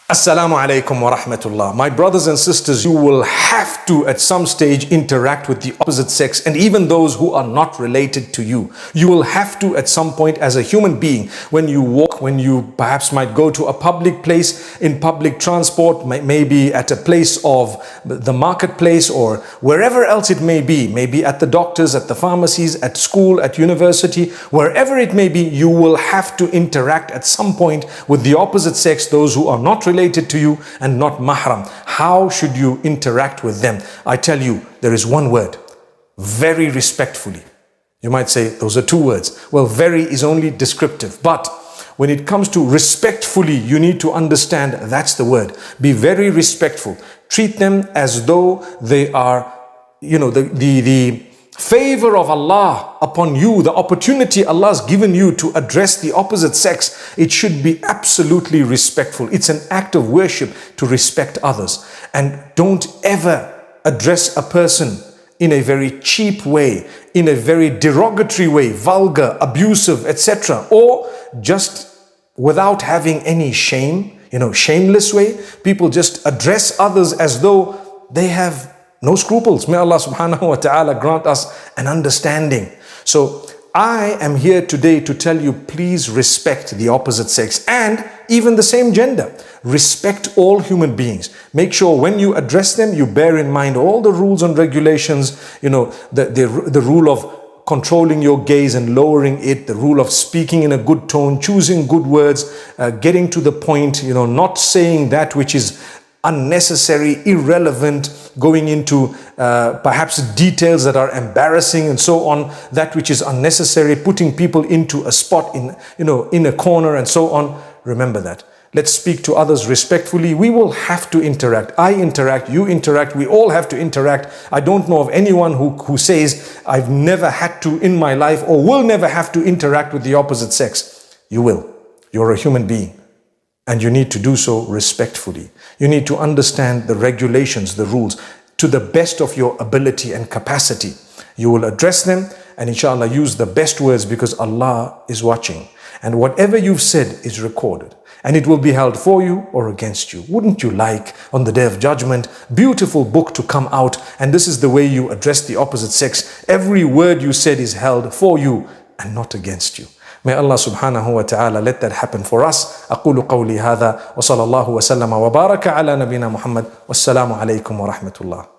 Assalamu alaikum wa rahmatullah. My brothers and sisters, you will have to at some stage interact with the opposite sex and even those who are not related to you. You will have to at some point as a human being, when you walk, when you perhaps might go to a public place, in public transport, maybe at a place of the marketplace or wherever else it may be, maybe at the doctors, at the pharmacies, at school, at university, wherever it may be, you will have to interact at some point with the opposite sex, those who are not related to you and not mahram. How should you interact with them? I tell you, there is one word: very respectfully. You might say those are two words. Well, very is only descriptive, but when it comes to respectfully, you need to understand that's the word. Be very respectful. Treat them as though they are, the favor of Allah upon you, the opportunity Allah has given you to address the opposite sex. It should be absolutely respectful. It's an act of worship to respect others. And don't ever address a person in a very cheap way, in a very derogatory way, vulgar, abusive, etc. Or just without having any shame, shameless way. People just address others as though they have no scruples. May Allah subhanahu wa ta'ala grant us an understanding. So I am here today to tell you, please respect the opposite sex and even the same gender. Respect all human beings. Make sure when you address them, you bear in mind all the rules and regulations, the rule of controlling your gaze and lowering it, the rule of speaking in a good tone, choosing good words, getting to the point, not saying that which is unnecessary, irrelevant, going into perhaps details that are embarrassing and so on, that which is unnecessary, putting people into a spot in a corner and so on. Remember that. Let's speak to others respectfully. We will have to interact. I interact, you interact, we all have to interact. I don't know of anyone who says, I've never had to in my life or will never have to interact with the opposite sex. You will. You're a human being. And you need to do so respectfully. You need to understand the regulations, the rules, to the best of your ability and capacity. You will address them and inshallah use the best words, because Allah is watching. And whatever you've said is recorded. And it will be held for you or against you. Wouldn't you like on the Day of Judgment, beautiful book to come out, and this is the way you address the opposite sex. Every word you said is held for you and not against you. May Allah subhanahu wa ta'ala let that happen for us. أقول قولي هذا وصلى الله وسلم وبارك على نبينا محمد والسلام عليكم ورحمة الله.